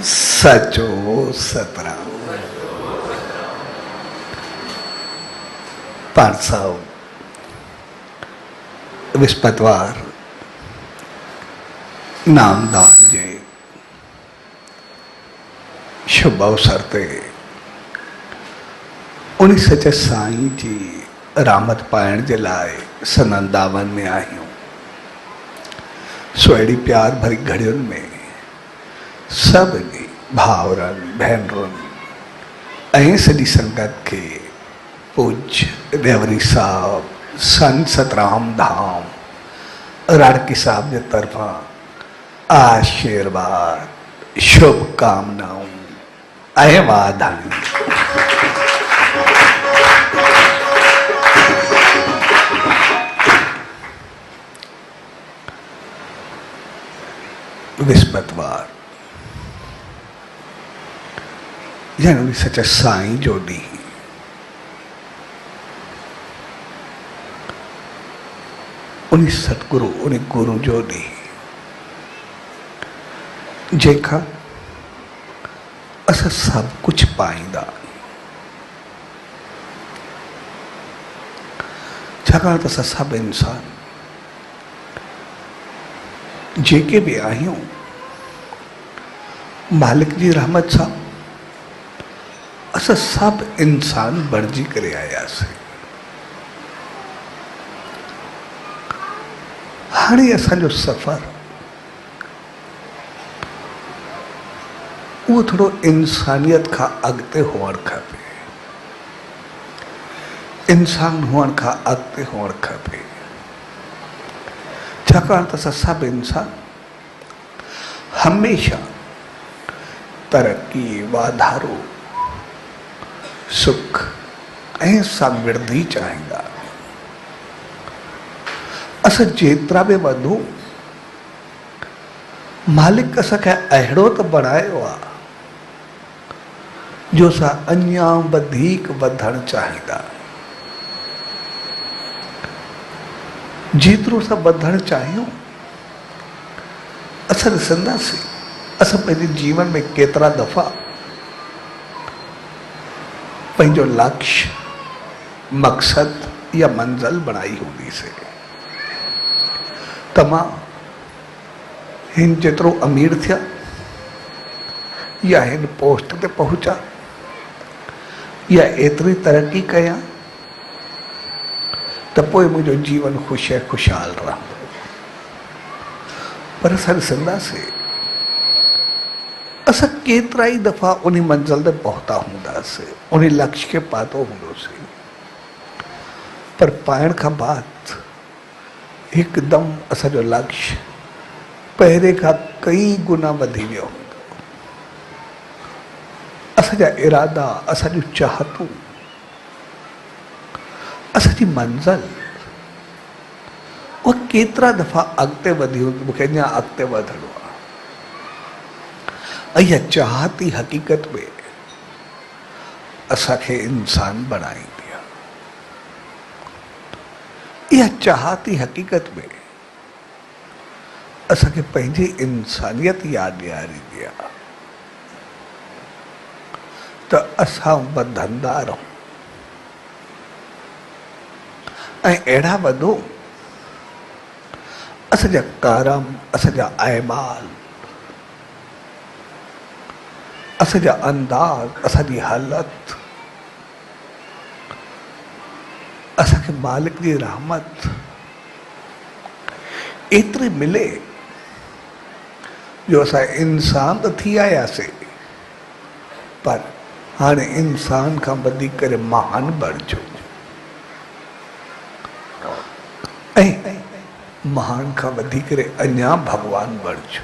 सचो सतराम। पाठ साहब विस्पतवार नामदान जे शुभ अवसर ते उन सच साईं जी रामत पाइण जे लाइ सनंदावन में आहियूं। सोएड़ी प्यार भरी घड़ियुनि में सभिनी भाउरनि भेनरुनि ऐं सॼी संगत खे पूज्य रेवरी साहब संत सतराम धाम राड़की साहब जे तरफां आशीर्वाद शुभकामनाऊं ऐं वाधायूं। विस्पतवार यानी सच साईं जो ॾींहुं। उन सतगुरु उन गुरु जो ॾींहुं जंहिंखां असां सभु कुझु पाईंदा। छाकाणि त असां सभु इंसान जेके भी आहियूं मालिक जी रहमत सां असां सभु इंसान बणिजी करे आयासीं। हाणे असांजो सफ़र उहो थोरो इंसानियत खां अॻिते हुअणु खपे, इंसान हुअण खां अॻिते हुअणु खपे। छाकाणि त असां सभु इंसान हमेशह तरक़ी वाधारो सुख ऐं समृद्धि चाहींदा। असां जेतिरा बि वधूं मालिक असांखे अहिड़ो त बणायो आहे जो असां अञा वधीक वधणु चाहींदा। जेतिरो असां वधणु चाहियूं असां ॾिसंदासीं असां पंहिंजे जीवन में केतिरा दफ़ा पंहिंजो लक्ष्य मक़सद या मंज़िल बनाई हूंदीसीं त मां हिन जेतिरो अमीर थिया या हिन पोस्ट ते पहुचा या एतिरी तरक़ी कयां त पोइ मुंहिंजो जीवन ख़ुशि ऐं ख़ुशहाल रहंदो। पर असां ॾिसंदासीं असां केतिरा ई दफ़ा उन मंज़िल ते पहुता हूंदासीं, उन लक्ष्य खे पातो हूंदोसीं, पर पाइण खां बाद हिकदमि असांजो लक्ष्य पहिरें खां कई गुना वधी वियो हूंदो। असांजा इरादा, असांजूं चाहतूं, असांजी मंज़िल उहा केतिरा दफ़ा अॻिते वधी हूंदी। मूंखे अञा अॻिते वधिणो आहे। ऐं इहा चाहत ई हक़ीक़त में असांखे इंसान बणाईंदी आहे। इहा चाहत ई हक़ीक़त में असांखे पंहिंजी इंसानियत यादि ॾियारींदी आहे त असां वधंदा रहूं ऐं अहिड़ा वधूं असांजा करम, असांजा अहमाल, असांजा अंदाज़, असांजी हालत असांखे मालिक जी रहमत एतिरी मिले जो असां इंसान त थी आयासीं पर हाणे इंसान खां वधीक करे महान बणिजो ऐं महान खां वधीक करे अञा भगवान बणिजो।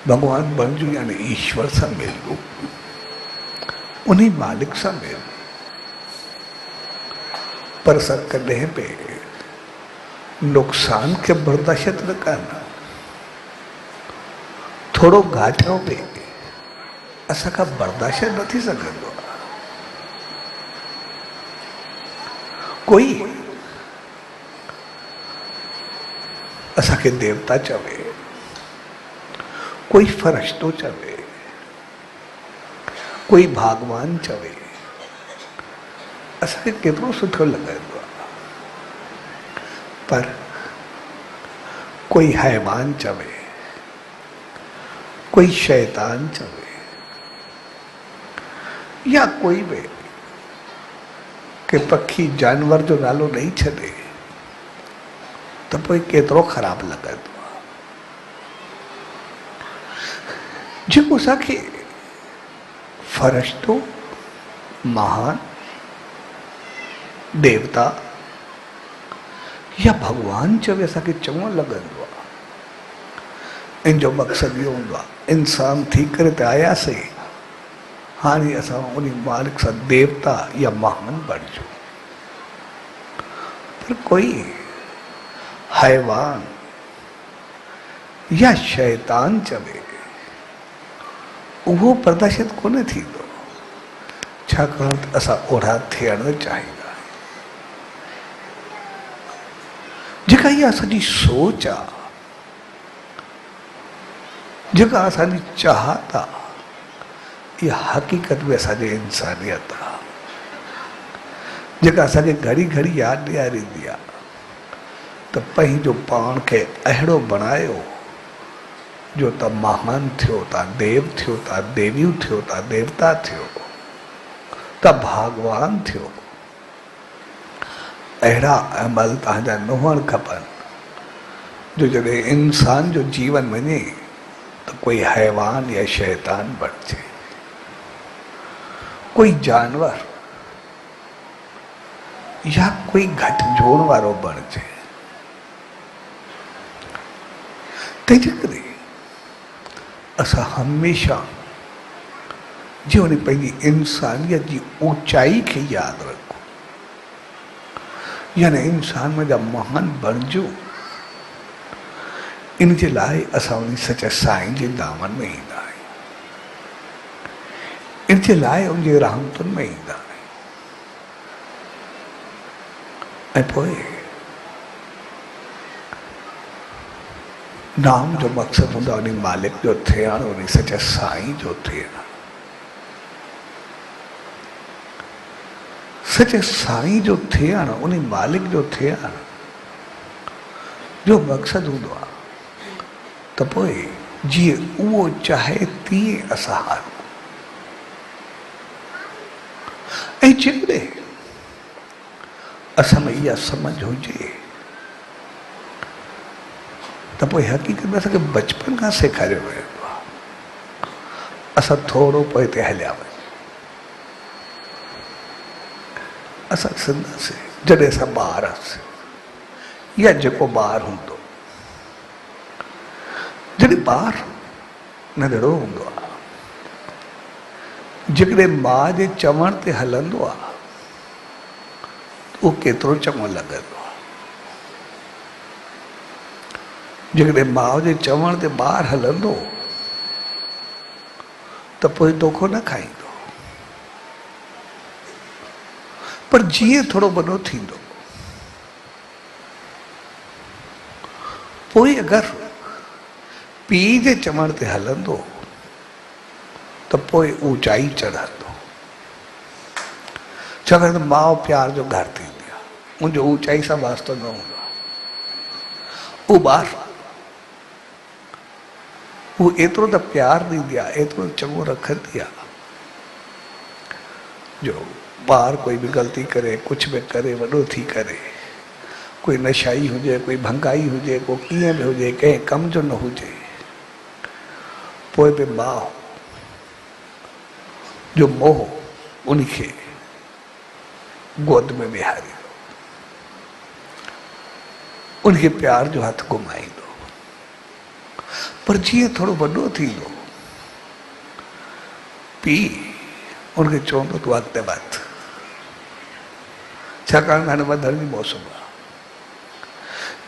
भगवान बणिजो यानी ईश्वर सां मिलूं, उन मालिक सां मिलूं। पर असां कॾहिं बि नुक़सान खे बर्दाश्त न कनि। थोरो घाटो बि असांखां बर्दाश्त न थी सघंदो आहे। कोई असांखे देवता चवे, कोई फरिश्तो चवे, कोई भगवान चवे, असांखे केतिरो सुठो लॻंदो आहे। पर कोई हैवान चवे, कोई शैतान चवे, या कोई भी के पखी जानवर जो नालो ॾेई छॾे त पोइ केतिरो ख़राबु लॻंदो आहे। जेको असांखे फरिश्तो, महान, देवता या भगवान चवे असांखे चङो लॻंदो आहे। इन जो मक़सदु इहो हूंदो आहे, इंसान थी करे त आयासीं, हाणे असां उन मालिक सां देवता या महान बणिजूं। पर कोई हैवान या शैतान चवे, उहो प्रदर्शित कोन थींदो, छाकाणि त असां ओढ़ा थियण चाहींदा आहियूं। जेका इहा असांजी सोच आहे, जेका असांजी चाहत आहे, इहा हक़ीक़त में असांजी इंसानियत आहे, जेका असांखे घड़ी घड़ी यादि ॾियारींदी आहे त पंहिंजो पाण खे अहिड़ो बणायो जो त महान थियो, तव्हां देव थियो, तव्हां देवियूं थियो, तव्हां देवता थियो, तव्हां भगवान थियो। अहिड़ा अमल तव्हांजा न हुअणु खपनि जो जॾहिं इंसान जो जीवन वञे त कोई हैवान या शैतान बणिजे, कोई जानवर या कोई घटि जोड़ वारो बणिजे। तंहिंजे करे असां हमेशह जीवन पंहिंजी इंसानियत जी ऊचाई खे यादि रखूं, यानी इंसान में जा महान बणिजूं। इन जे लाइ असां उन सचे साईं जे दामन में ईंदा आहियूं, इन जे लाइ उन जे रहमतुनि में ईंदा आहियूं। ऐं पोइ नाम जो मक़सदु हूंदो आहे उन मालिक जो थियण, उन सचे साईं जो थियण। सचे साईं जो थियण, उन मालिक जो थियण जो मक़सदु हूंदो आहे त पोइ जीअं उहो चाहे तीअं असां हलूं। ऐं जेकॾहिं असां में इहा सम्झ हुजे त पोइ हक़ीक़त में असांखे बचपन खां सेखारियो वेंदो आहे। असां थोरो पोइ ते हलिया वञूं, असां सिंधासीं जॾहिं असां ॿार हुआसीं, या जेको ॿार हूंदो, जॾहिं ॿार नंढड़ो हूंदो आहे, जेकॾहिं माउ जे चवण ते हलंदो आहे उहो केतिरो चङो लॻंदो आहे। जेकॾहिं माउ जे चवण ते ॿारु हलंदो त पोइ दोखो न खाईंदो। पर जीअं थोरो वॾो थींदो, पोइ अगरि पीउ जे चवण ते हलंदो त पोइ ऊचाई चढ़ंदो, छाकाणि त माउ प्यार जो घर थींदी आहे, मुंहिंजो ऊचाई सां वास्तो न हूंदो आहे। उहो ॿारु उहो एतिरो त प्यार ॾींदी आहे, एतिरो चङो रखंदी आहे जो ॿारु कोई बि ग़लती करे, कुझु बि करे, वॾो थी करे, कोई नशाई हुजे, कोई भंगाई हुजे, को कीअं बि हुजे, कंहिं कम जो न हुजे, पोइ बि माउ जो मोह उनखे गोद में विहारींदो, उनखे प्यार जो हथ घुमाईंदो। पर जीअं थोरो वॾो थींदो, पीउ उनखे चवंदो तूं अॻिते वध, छाकाणि हाणे वधण जी मौसम आहे।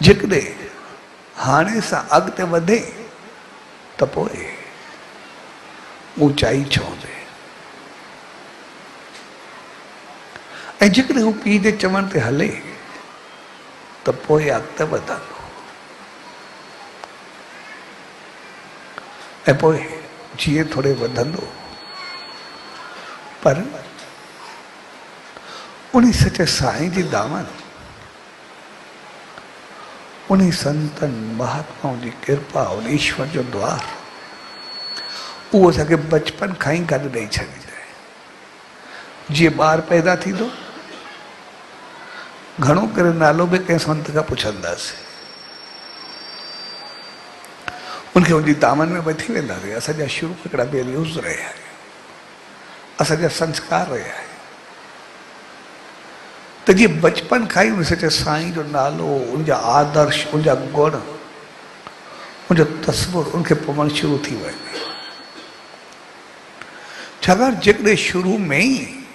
जेकॾहिं हाणे सां अॻिते वधे त पोइ ऊचाई चवंदे, ऐं जेकॾहिं हू पीउ जे चवण ते हले त पोइ अॻिते वधंदो। ऐं पोइ जीअं थोरे वधंदो पर उन सचे साईं जी दामन, उन संतनि महात्माउनि जी कृपा, उन ईश्वर जो द्वार, उहो असांखे बचपन खां ई गॾु ॾेई छॾींदा आहिनि। जीअं ॿार पैदा थींदो, घणो करे नालो बि कंहिं संत खां पुछंदासीं, उनखे उनजी दामन में वठी वेंदासीं। असांजा शुरू हिकिड़ा वैल्यूज़ रहिया आहिनि, असांजा संस्कार रहिया आहिनि। त जीअं बचपन खां ई उन सचे साईं जो नालो, उनजा आदर्श, उनजा गुण, उनजो तस्वुर उनखे पवणु शुरू थी वञे। छाकाणि जेकॾहिं शुरू में ई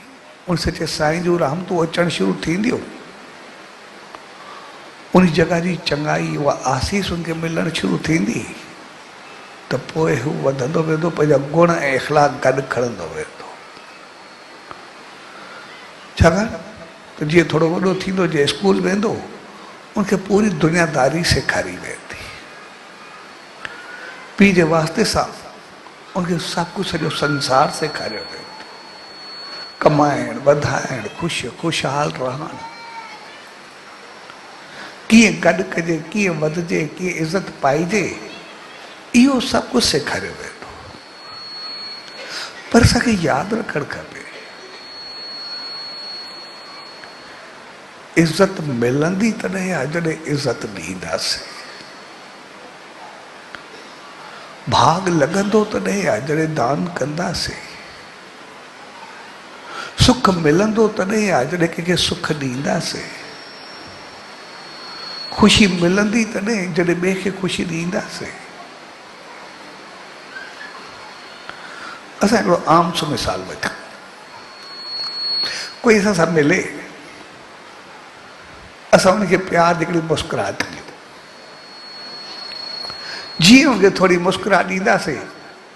उन सचे साईं जूं रहमतूं अचणु शुरू थींदियूं, उन जॻह जी चङाई, उहा आसीस उनखे मिलणु शुरू थींदी, त पोइ हू वधंदो वेंदो, पंहिंजा गुण ऐं इख़लाक़ गॾु खणंदो वेंदो। छाकाणि त जीअं थोरो वॾो थींदो, जीअं स्कूल वेंदो, उनखे पूरी दुनियादारी सेखारी वेंदी। पीउ जे वास्ते सां उनखे सभु कुझु सॼो संसार सेखारियो वेंदो। कमाइणु, वधाइणु, ख़ुशहाल रहणु, कीअं गॾु कजे, कीअं वधिजे, कीअं इज़त पाइजे, इहो सभु कुझु सेखारियो वेंदो। पर असांखे यादि रखणु खपे, इज़त मिलंदी तॾहिं आहे जॾहिं इज़त ॾींदासीं। भाग लॻंदो तॾहिं आहे जॾहिं दान कंदासीं। सुख मिलंदो तॾहिं आहे जॾहिं कंहिंखे सुख ॾींदासीं। ख़ुशी मिलंदी तॾहिं जॾहिं ॿिए खे ख़ुशी ॾींदासीं। असां हिकिड़ो आम सो मिसाल वठूं, कोई असां सां मिले, असां उनखे प्यार जी हिकिड़ी मुस्कुराहट ॾियूं। जीअं उनखे थोरी मुस्कुराहट ॾींदासीं,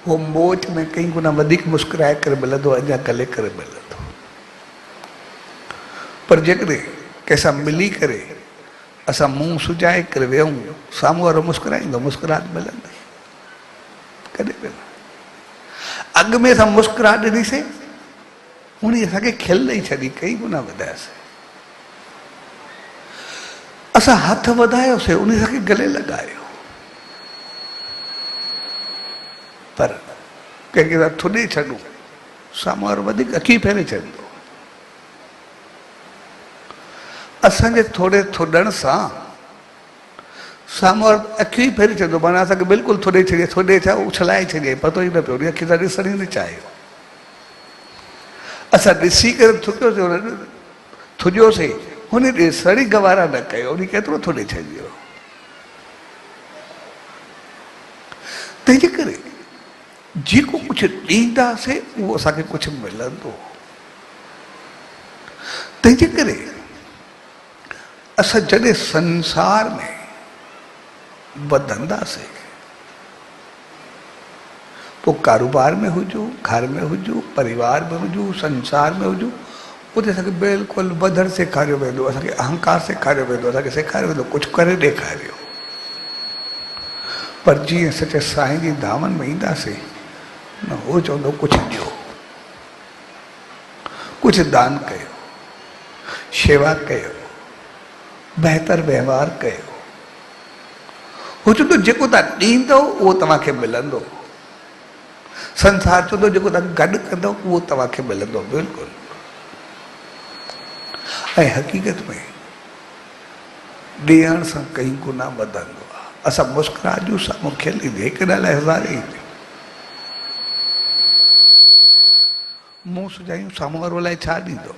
उहो मोच में कई गुना वधीक मुस्कुराए करे मिलंदो, अञा गले करे मिलंदो। पर जेकॾहिं कंहिंसां मिली करे असां मुंहुं सुजाए करे वेहूं, साम्हूं वारो मुस्कुराईंदो, मुस्कुराहट मिलंदी कॾहिं मिलंदी। अॻ में असां मुस्कुराहट ॾिनीसीं, उन असांखे खिल ॾेई छॾी, कई गुना वधायसीं। असां हथ वधायोसीं, उन असांखे गले लॻायो। पर कंहिंखे असां थुॾे छॾूं, साम्हूं वारो वधीक अखी फेरे छॾींदो। असांजे थोरे थुॾण सां साम्हूं वारो अखियूं ई फेरे छॾींदो, माना असांखे बिल्कुलु थुॾे छॾे, थुॾे छा उछलाए छॾे, पतो ई न पियो, उन अखि सां ॾिसण ई न चाहियो। असां ॾिसी करे थुकियोसीं, थुॼियोसीं, हुन ॾिसण ई गवारा न कयो, उन केतिरो थुॾे छॾियो। तंहिंजे करे जेको कुझु ॾींदासीं उहो असांखे कुझु मिलंदो। तंहिंजे करे असां जॾहिं संसार में वधंदासीं, पोइ कारोबार में हुजूं, घर में हुजूं, परिवार में हुजूं, संसार में हुजूं, उते असांखे बिल्कुलु वधणु सेखारियो वेंदो, असांखे अहंकार सेखारियो वेंदो, असांखे सेखारियो वेंदो कुझु करे ॾेखारियो। पर जीअं सचे साईं जी दामन में ईंदासीं न, उहो चवंदो कुझु ॾियो, कुझु दान कयो, शेवा कयो, बहितर व्यवहार कयो। हू चवंदो जेको तव्हां ॾींदो उहो तव्हांखे मिलंदो। संसार चवंदो जेको तव्हां गॾु कंदो उहो तव्हांखे मिलंदो। बिल्कुलु। ऐं हक़ीक़त में ॾियण सां कई गुना वधंदो आहे। असां मुस्कुराहट साम्हूं खिली हिकु न लाइ हज़ार ईंदियूं, मुंहुं सुजायूं साम्हूं वारो लाइ छा ॾींदो।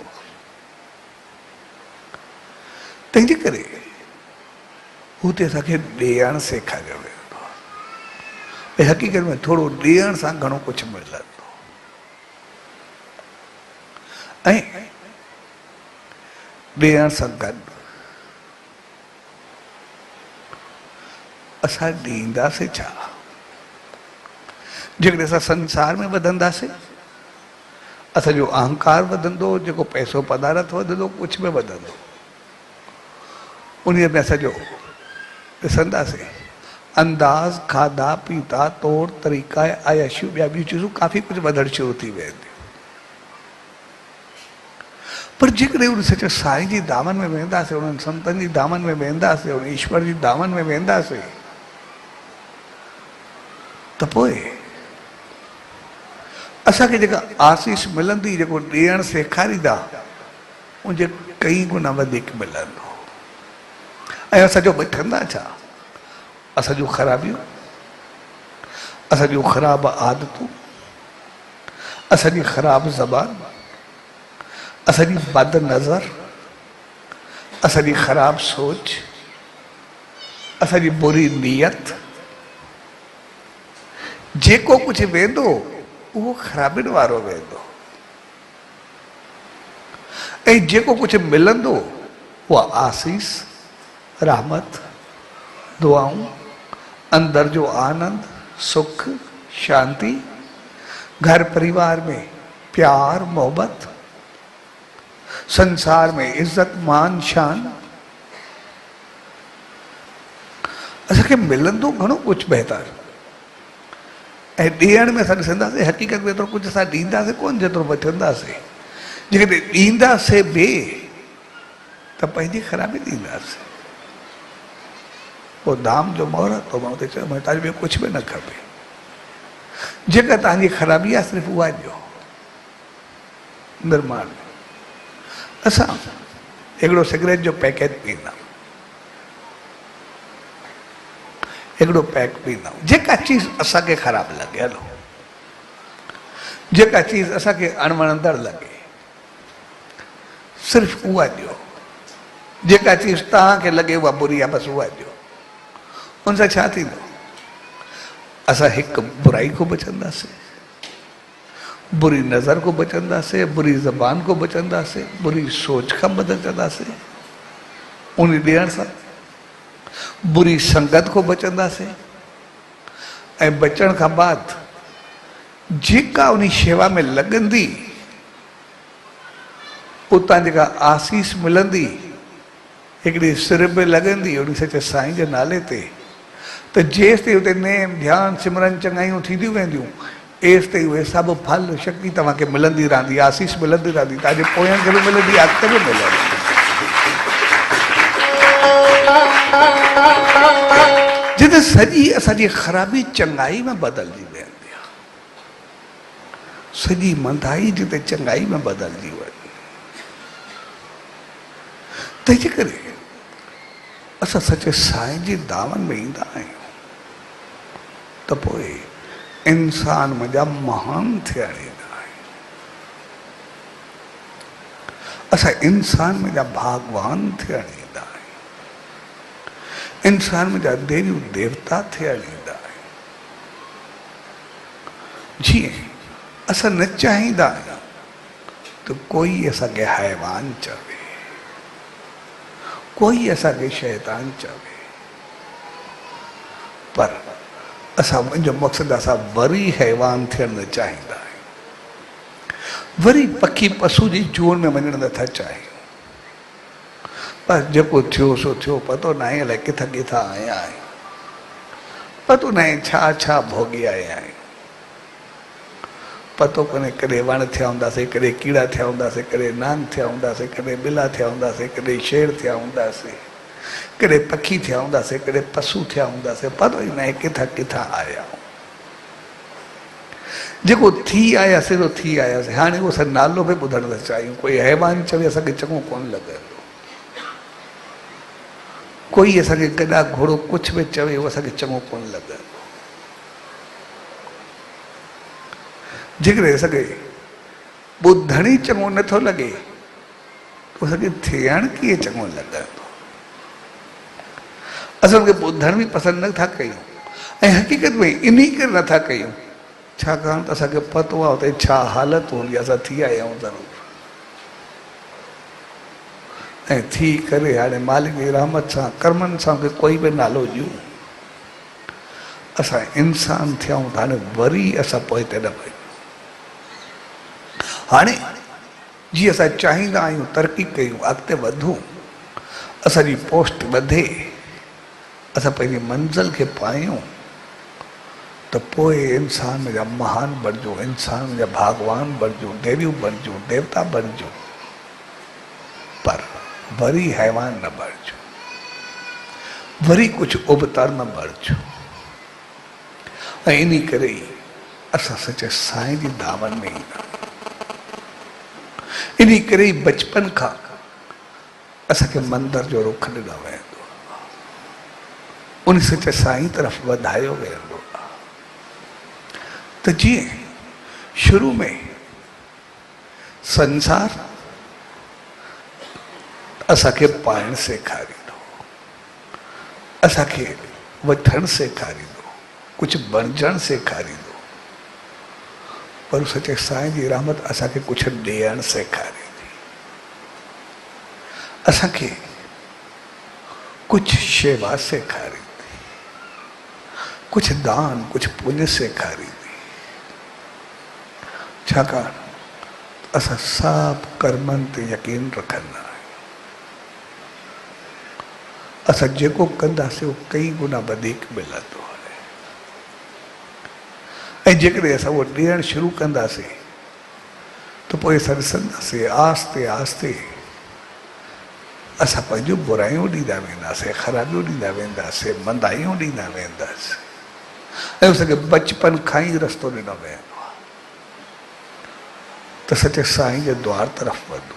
तंहिंजे करे हुते असांखे ॾियणु सेखारियो वेंदो आहे। ऐं हक़ीक़त में थोरो ॾियण सां घणो कुझु मिलंदो। ऐं ॾियण सां गॾु असां ॾींदासीं छा? जेकॾहिं असां संसार में वधंदासीं, असांजो अहंकार वधंदो, जेको पैसो पदारथ वधंदो, कुझु बि वधंदो। उन में असांजो ॾिसंदासीं अंदाज़, खाधा पीता, तौर तरीक़ा, आयशूं, ॿिया ॿियूं चीज़ूं काफ़ी कुझु वधणु शुरू थी वेंदियूं। पर जेकॾहिं उन सच साईं जी दामन में वेंदासीं, उन्हनि संतनि जी दामन में वेंदासीं, उन ईश्वर जी दामन में वेंदासीं, त पोइ असांखे जेका आसीस मिलंदी, जेको ॾियणु सेखारींदा, उनजे कई गुना वधीक मिलंदो। ऐं असांजो वठंदा छा? असां जूं ख़राबियूं, असां जूं ख़राब आदतूं, असांजी ख़राब ज़बान, असांजी बद नज़र, असांजी ख़राब सोच, असांजी बुरी नीयत। जेको कुझु वेंदो उहो ख़राबियुनि वारो वेंदो, ऐं जेको कुझु मिलंदो उहा आसीस, रहमत, दुआऊं, अंदर जो आनंद, सुख, शांति, घर परिवार में प्यार मोहब्बत, संसार में इज्जत मान शान। असांखे मिलंदो घणो कुझु बहितर, ऐं ॾियण में असां ॾिसंदासीं हक़ीक़त में एतिरो कुझु असां ॾींदासीं कोन जेतिरो वठंदासीं। जेकॾहिं ॾींदासीं ॿिए त पंहिंजी ख़राबी ॾींदासीं। पोइ दाम जो मोहरत तो मां हुते चयो तव्हांखे ॿियो कुझु बि न खपे, जेका तव्हांजी ख़राबी आहे सिर्फ़ु उहा ॾियो। निर्माण में असां हिकिड़ो सिगरेट जो पैकेट पींदा, हिकिड़ो पैक पींदा, जेका चीज़ असांखे ख़राबु लॻे, हलो जेका चीज़ असांखे अणवणंदड़ लॻे सिर्फ़ु उहा ॾियो। जेका चीज़ तव्हांखे लॻे उहा बुरी आहे बसि उहा ॾियो। उन सां छा थींदो? असां हिकु बुराई खां बचंदासीं, बुरी नज़र को बचंदासीं, बुरी ज़बान को बचंदासीं, बुरी सोच खां बचंदासीं उन ॾियण सां, बुरी संगत को बचंदासीं। ऐं बचण खां बाद जेका उन शेवा में लॻंदी, उतां जेका आसीस मिलंदी, हिकिड़ी सिर बि लॻंदी उन सचे साईं जे नाले ते, त जेसि ताईं हुते नेम ध्यानु सिमरन चङायूं थींदियूं वेंदियूं, एसि ताईं उहे सभु फल शक्ति तव्हांखे मिलंदी रहंदी, आसीस मिलंदी रहंदी, तव्हांजे पोयनि खे बि मिलंदी, अॻिते बि मिलंदी। जिते सॼी असांजी ख़राबी चङाई में बदिलजी वेंदी आहे, सॼी मंदाई जिते चङाई में बदिलजी वञे, तंहिंजे करे असां सचे साईं जी दामन में ईंदा आहियूं त पोइ इंसान मुंहिंजा महान थियण ईंदा आहियूं। असां इंसान मुंहिंजा भगवान थियण ईंदा आहियूं, इंसान मुंहिंजा देवियूं देवता थियण ईंदा आहियूं। जीअं असां न चाहींदा आहियूं त कोई असांखे हैवान चवे, कोई असांखे शैतान चवे, पर असां मुंहिंजो मक़सदु असां वरी हैवान थियणु न चाहींदा आहियूं, वरी पखी पशु जी जून में वञणु नथा चाहियूं। बसि जेको थियो सो थियो, पतो न आहे अलाए किथां किथां आया आहियूं, पतो न आहे छा छा भोगी आया आहियूं, पतो कोन्हे कॾहिं वण थिया हूंदासीं, कॾहिं कीड़ा थिया हूंदासीं, कॾहिं नांग थिया हूंदासीं, कॾहिं बिला थिया हूंदासीं, कॾहिं शेर थिया हूंदासीं, कॾहिं पखी थिया हूंदासीं, कॾहिं पशु थिया हूंदासीं, पतो ई न आहे किथां किथां आया आहियूं। जेको थी आयासीं तो थी आयासीं, हाणे उहो असां नालो बि ॿुधणु था चाहियूं। कोई हैवान चवे असांखे चङो कोन लॻंदो, कोई असांखे गॾा घोड़ो कुझु बि चवे उहो असांखे चङो कोन लॻंदो। जेकॾहिं असांखे ॿुधण ई चङो नथो लॻे त असांखे थियण कीअं चङो लॻंदो। असां उनखे ॿुधण बि पसंदि नथा कयूं, ऐं हक़ीक़त में इन करे नथा कयूं छाकाणि त असांखे पतो आहे हुते छा हालत हूंदी, असां थी आया आहियूं ज़रूरु। ऐं थी करे हाणे मालिक जी रहमत सां कर्मनि सां कोई बि नालो ॾियूं, असां इंसान थियूं त हाणे वरी असां पोइते न वञूं। हाणे जीअं असां चाहींदा आहियूं तरक़ी कयूं, अॻिते वधूं, असांजी पोस्ट वधे, असां पंहिंजी मंज़िल खे पायूं त पोइ इंसान जा महान बणिजूं, इंसान जा भगवान बणिजूं, देवियूं बणिजूं, देवता बणिजूं, पर वरी हैवान न बणिजूं, वरी कुझु उबतर न बणिजूं। ऐं इन करे ई असां सचे साईं जी दामन में ईंदा। इन करे ई बचपन खां असांखे मंदर जो रुख ॾिनो वेंदो, उन सचे साईं तरफ़ वधायो वेंदो त जीअं शुरू में संसार असांखे पाइण सेखारींदो, असांखे वठणु सेखारींदो, कुझु बणजणु सेखारींदो, पर सचे साईं जी रहमत असांखे कुझु ॾियणु सेखारींदी, असांखे कुझु शेवा सेखारींदी, कुझु दान, कुझु पुण्य सेखारींदी। छाकाणि असां सभु कर्मनि ते यकीन रखंदा आहियूं। असां जेको कंदासीं उहो कई गुना वधीक मिलंदो आहे। ऐं जेकॾहिं असां उहो ॾियणु शुरू कंदासीं त पोइ असां ॾिसंदासीं आहिस्ते आहिस्ते असां पंहिंजूं बुराइयूं ॾींदा वेंदासीं, ख़राबियूं ॾींदा वेंदासीं, मंदाइयूं ॾींदा वेंदासीं, ऐं असांखे बचपन खां ई रस्तो ॾिनो वेंदो त सचे साईं जे द्वार तरफ़ वधो।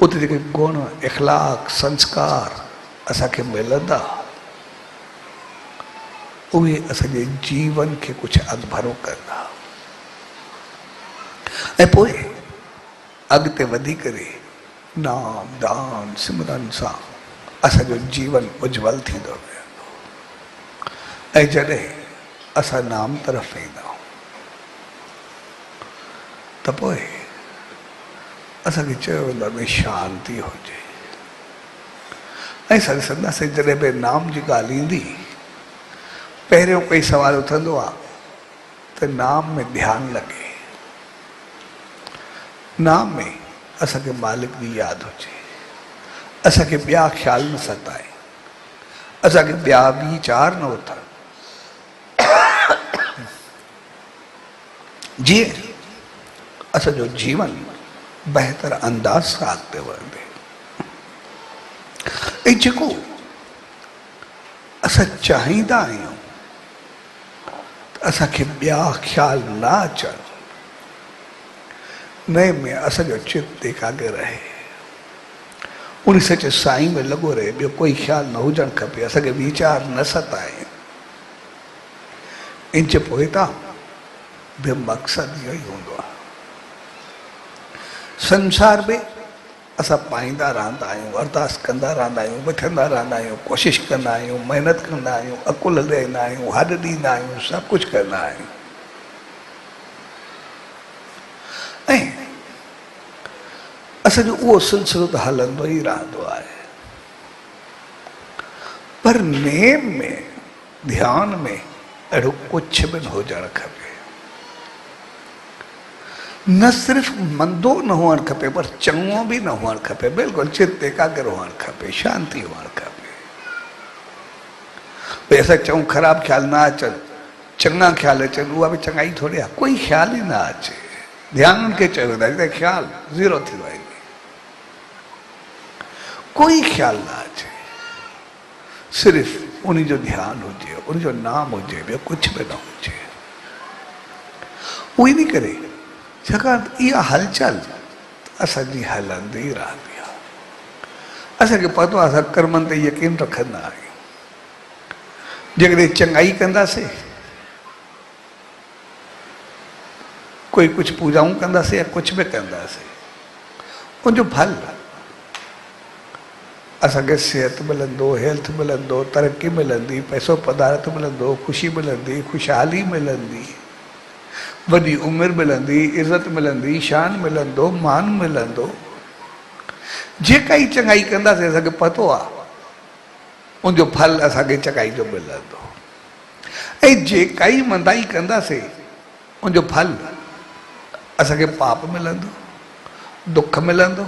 उते जेके गुण, इख़लाक़, संस्कार असांखे मिलंदा, उहे असांजे जीवन खे कुझु अॻभरो कंदा, ऐं पोइ अॻिते वधी करे नाम, दान, सिमरन सां असांजो जीवन उज्जवल थींदो वेंदो। ऐं जॾहिं असां नाम तरफ़ ईंदा त पोइ असांखे चयो वेंदो आहे भई शांती हुजे। ऐं असां ॾिसंदासीं जॾहिं बि नाम जी ॻाल्हि ईंदी, पहिरियों कोई सवाल उथंदो आहे त नाम में ध्यानु लॻे, नाम में असांखे मालिक जी यादि हुजे, असांखे ॿिया ख़्याल न सताए, असांखे ॿिया वीचार न उथनि। जीअं असांजो जीवन बहितर अंदाज़ सां अॻिते वधे। ऐं जेको असां चाहींदा आहियूं त असांखे ॿिया ख़्याल न अचनि, नए में असांजो चित एकाग्र रहे, उन सचे साईं में लॻो रहे, ॿियो कोई ख़्याल न हुजणु खपे, असांखे वीचार न सताए। इन जे पोइ त बि मक़सदु इहो ई हूंदो आहे। संसार में असां पाईंदा रहंदा आहियूं, अरदास कंदा रहंदा आहियूं, वठंदा रहंदा आहियूं, कोशिशि कंदा आहियूं, महिनत कंदा आहियूं, अकुल ॾींदा आहियूं, हॾ ॾींदा आहियूं, सभु कुझु कंदा आहियूं। ऐं असांजो उहो सिलसिलो त हलंदो ई रहंदो आहे, पर नेम में, ध्यान में अहिड़ो कुझु बि न हुजणु खपे। न सिर्फ़ मंदो न हुअणु खपे, पर चङो बि न हुअणु खपे, बिल्कुलु चित एकाग्र हुअणु खपे, शांती हुअणु खपे। भई असां चऊं ख़राबु ख़्याल न अचनि, चङा ख़्याल अचनि, उहा बि चङाई थोरी आहे, कोई ख़्याल ई न अचे। ध्यान खे चयो वेंदो आहे, ख़्याल ज़ीरो थी वञे, कोई ख़्याल न अचे, सिर्फ़ उन जो ध्यानु हुजे, उन जो नाम हुजे, ॿियो कुझु बि न हुजे। उहो इन करे छाकाणि इहा हलचल असांजी हलंदी रहंदी आहे। असांखे पतो आहे असां कर्मनि ते यकीन रखंदा आहियूं। जेकॾहिं चङाई कंदासीं, कोई कुझु पूजाऊं कंदासीं या कुझु बि कंदासीं, उनजो फल असांखे सिहत मिलंदो, हेल्थ मिलंदो, तरक़ी मिलंदी, पैसो पदार्थ मिलंदो, ख़ुशी मिलंदी, ख़ुशहाली मिलंदी, वॾी उमिरि मिलंदी, इज़त मिलंदी, शान मिलंदो, मान मिलंदो। जेका ई चङाई कंदासीं असांखे पतो आहे उनजो फल असांखे चङाई जो मिलंदो, ऐं जेका ई मंदाई कंदासीं उनजो फल असांखे पाप मिलंदो, दुख मिलंदो,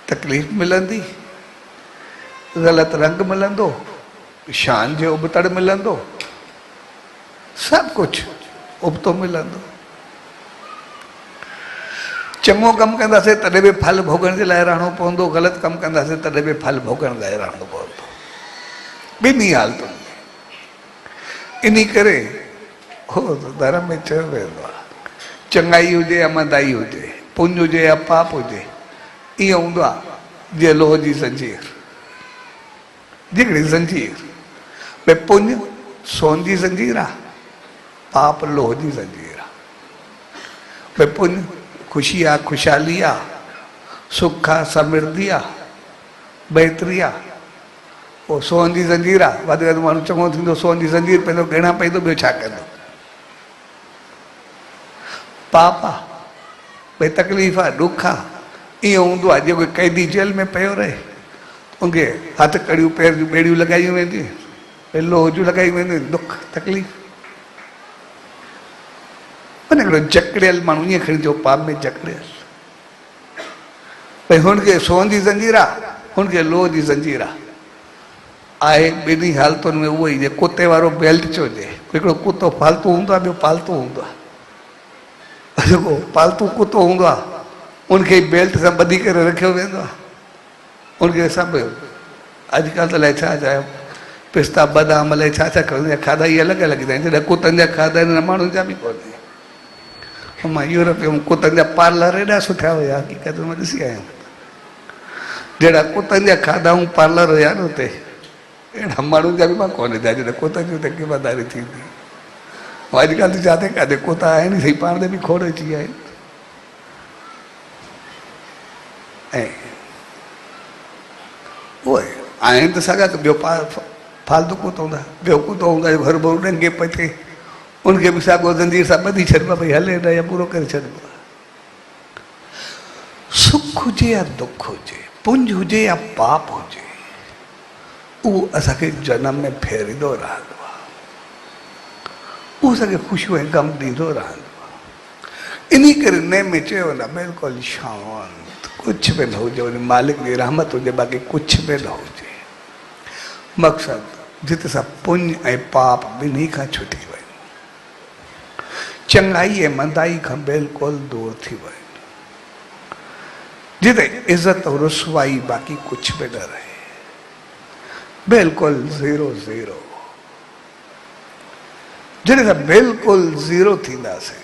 तकलीफ़ मिलंदी, ग़लति रंग मिलंदो, शान जो उबतड़ मिलंदो, सब कुछ उबतो मिलंदो। चङो कमु कंदासीं तॾहिं बि फल भोगण जे लाइ रहणो पवंदो, ग़लति कमु कंदासीं तॾहिं बि फल भोगण लाइ रहणो पवंदो, ॿिन्ही हालतुनि में। इन करे हो धर्म में चयो वेंदो आहे, चङाई हुजे या मंदाई हुजे, पुण्य हुजे या पाप हुजे, ईअं हूंदो आहे जीअं लोह जी ज़ंजीर, जिगड़ी ज़ंजीर। भई पुण्य सोन जी ज़ंजीर आहे, पाप लोह जी ज़ंजीर आहे। भई पुण्य ख़ुशी आहे, ख़ुशहाली आहे, सुख आहे, समृद्धि आहे, बहितरी आहे, पोइ सोन जी ज़ंजीर आहे। वधि वधि माण्हू चङो थींदो, सोन जी ज़ंजीर पंहिंजो ॻणा पईंदो, ॿियो छा कंदो। पाप आहे, भई तकलीफ़ आहे, ॾुख आहे। ईअं हूंदो आहे जेको कैदी जेल में पियो रहे, उनखे हथ कड़ियूं पैर जूं ॿेड़ियूं लॻायूं वेंदियूं, भई लोह जूं लॻायूं वेंदियूं, दुख तकलीफ़। माना हिकिड़ो जकड़ियल माण्हू ईअं खणी जो पाप में जकड़ियल, भई हुनखे सोन जी ज़ंजीर आहे, हुनखे लोह जी ज़ंजीर आहे। ॿिन्ही हालतुनि में उहो ई, जे कुते वारो बेल्ट चइजे। हिकिड़ो कुतो फालतू हूंदो आहे, ॿियो पालतू हूंदो आहे। जेको पालतू कुतो हूंदो आहे उनखे बेल्ट सां ॿधी करे रखियो वेंदो आहे। उनखे सभु अॼुकल्ह त अलाए छा चयो, पिस्ता बादाम अलाए छा छा खाधा इहे अलॻि अलॻि आहिनि, जॾहिं कुतनि जा खाधा आहिनि माण्हुनि जा बि कोन्हे। मां यूरोप में कुतनि जा पार्लर एॾा सुठा हुया, हक़ीक़त में ॾिसी आयुमि। जहिड़ा कुतनि जा खाधा ऐं पार्लर हुया न हुते, अहिड़ा माण्हुनि जा बि मां कोन्हे था, जॾहिं कुतनि जी क़ीमतदारी थींदी। अॼुकल्ह त जिते किथे कुता आहिनि सही, पाण ते बि खोड़ अची विया आहिनि। ऐं उहे आहिनि त साॻा, ॿियो फालतू कुतो हूंदा, ॿियो कुतो हूंदा जो घर भरू ॾंगे पचे, उनखे बि साॻियो ज़ंजीर सां ॿधी छॾिबो आहे, भई हले न या पूरो करे छॾिबो आहे। सुख हुजे या दुख हुजे, पुंज हुजे या पाप हुजे, उहो असांखे जनम में फेरींदो रहंदो आहे, उहो असांखे ख़ुशियूं ऐं गम ॾींदो रहंदो आहे। इन करे नेम में चयो न, बिल्कुलु शांत, कुझु बि न हुजे, उन मालिक जी रहमत हुजे, बाक़ी कुझु बि न हुजे। मक़सदु जिते सां पुण्य ऐं पाप ॿिन्ही खां छुटी वञे, चङाई ऐं मंदाई खां बिल्कुलु दूर थी वञे, जिते इज़त और रुसवाई बाक़ी कुझु बि न रहे, बिल्कुलु ज़ीरो ज़ीरो। जॾहिं असां बिल्कुलु ज़ीरो थींदासीं,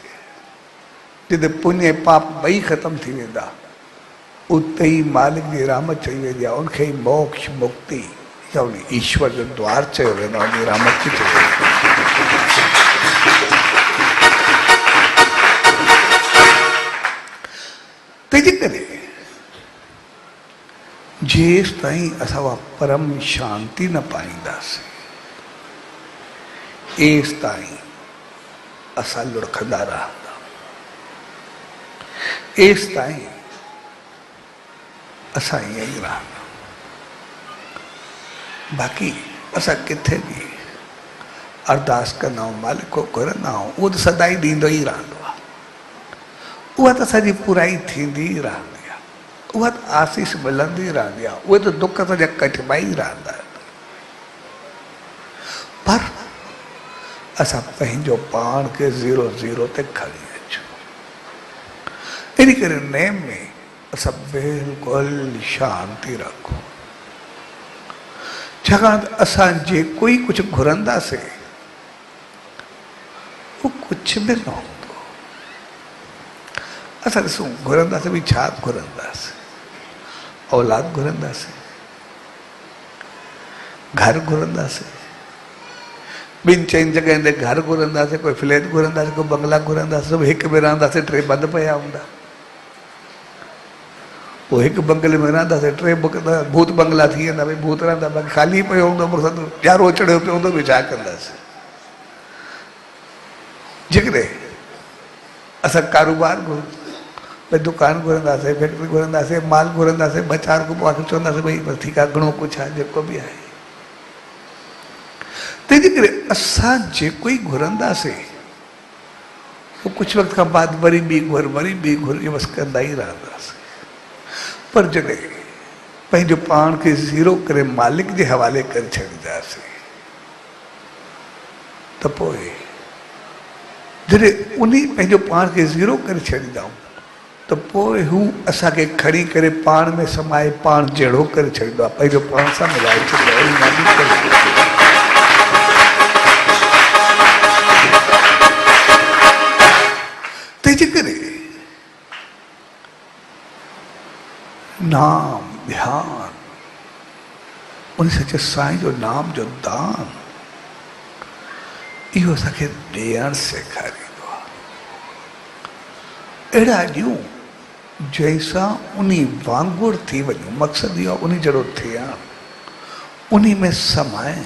जिते पुण्य ऐं पाप ॿई ख़तमु थी वेंदा, उते ई मालिक जी रहमत चई वेंदी आहे, उनखे ई मोक्ष मुक्ति या उन ईश्वर जो द्वार चयो वेंदो आहे, उन रहमत खे चयो वेंदो आहे। तंहिंजे करे जेसि ताईं असां उहा परम शांती न पाईंदासीं, एसि ताईं असां लुड़खंदा रहंदा, एसि ताईं असां ईअं ई रहंदा। बाक़ी असां किथे बि अरदास कंदा आहियूं, मालिक को घुरंदा आहियूं, उहो त सदाई ॾींदो ई रहंदो आहे, उहा त असांजी पुराई थींदी ई रहंदी आहे, उहा त आसीस मिलंदी रहंदी आहे, उहे त दुख असांजा कटवाई रहंदा आहिनि। पर असां पंहिंजो पाण खे ज़ीरो ज़ीरो ते खणी अचूं। इन करे नेम में असां बिल्कुलु शांती रखूं, छाकाणि त असां जेको ई कुझु घुरंदासीं उहो कुझु बि न हूंदो। असां ॾिसूं घुरंदासीं बि छा घुरंदासीं, औलाद घुरंदासीं, घर घुरंदासीं, ॿिनि चइनि जॻहियुनि ते घर घुरंदासीं, कोई फ्लैट घुरंदासीं, कोई बंगला घुरंदासीं, सभु हिक में रहंदासीं, टे बंदि पिया हूंदा। पोइ हिकु बंगले में रहंदासीं, टे भूत बंगला थी वेंदा, भई भूत रहंदा, बाक़ी ख़ाली पियो हूंदो, ॼारो चढ़ियो पियो हूंदो, ॿियो छा कंदासीं। जेकॾहिं असां कारोबार भई दुकान घुरंदासीं, फैक्ट्री घुरंदासीं, माल घुरंदासीं, ॿ चारि खां पोइ आख़िर चवंदासीं भई बसि ठीकु आहे, घणो कुझु आहे, जेको बि आहे। तंहिंजे करे असां जेको ई घुरंदासीं पोइ कुझु वक़्त खां बाद वरी ॿी घुर, वरी ॿी घुर, इहो बसि कंदा ई रहंदासीं। पर जॾहिं पंहिंजो पाण खे ज़ीरो करे मालिक जे हवाले करे छॾींदासीं, त पोइ जॾहिं उन पंहिंजो पाण खे ज़ीरो करे छॾींदा त पोइ हू असांखे खणी करे पाण में समाए पाण जहिड़ो करे छॾींदो आहे, पंहिंजो पाण सां मिलाए छॾींदो आहे। तंहिंजे करे नाम ध्यान, उन सचे साईं जो नाम जो दान, इहो असांखे ॾियणु सेखारींदो आहे। अहिड़ा ॾियूं जंहिंसां उन वांगुरु थी वञूं, मक़सदु इहो आहे उन जहिड़ो थियणु, उन में समाइण।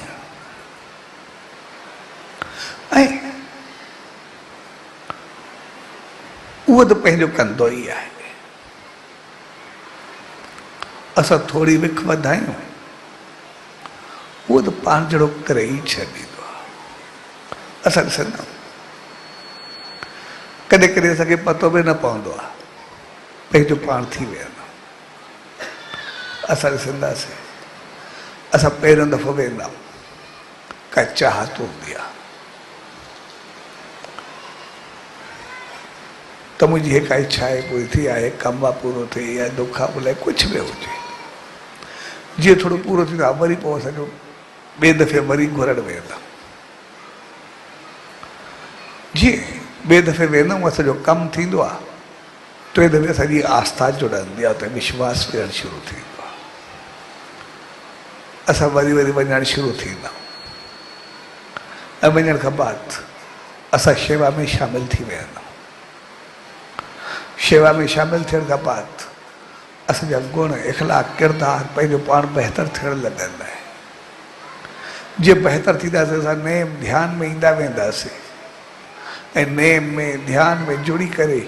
ऐं उहो त पंहिंजो कंदो ई आहे। असां थोरी विख वधायूं, उहो त पाण जहिड़ो करे ई छॾींदो आहे। असां ॾिसंदा कॾहिं कॾहिं असांखे पतो बि न पवंदो आहे, पंहिंजो पाण थी वेंदो। असां ॾिसंदासीं, असां पहिरियों दफ़ो वेंदा आहियूं, का चाहत हूंदी आहे त मुंहिंजी हिकु इच्छा आहे पूरी थी आहे, कमु आहे पूरो थिए या दुख आहे भुलाए कुझु बि हुजे, जीअं थोरो पूरो थींदो आहे वरी पोइ असांजो ॿिए दफ़े वरी घुरणु वेंदा। जीअं ॿिए दफ़े वेंदा आहियूं असांजो कमु थींदो आहे, टे दफ़े असांजी आस्था जुड़ंदी आहे, त विश्वास विहणु शुरू थींदो आहे, असां वरी वरी वञणु शुरू थींदा आहियूं। ऐं वञण खां बाद असां शेवा में शामिल थी वेंदा आहियूं। शेवा में शामिल थियण खां बाद असांजा गुण, इख़लाक़, किरदार, पंहिंजो पाण बहितर थियणु लॻंदा आहे। जीअं बहितर थींदासीं असां नेम ध्यान में ईंदा वेंदासीं, ऐं नेम में ध्यान में जुड़ी करे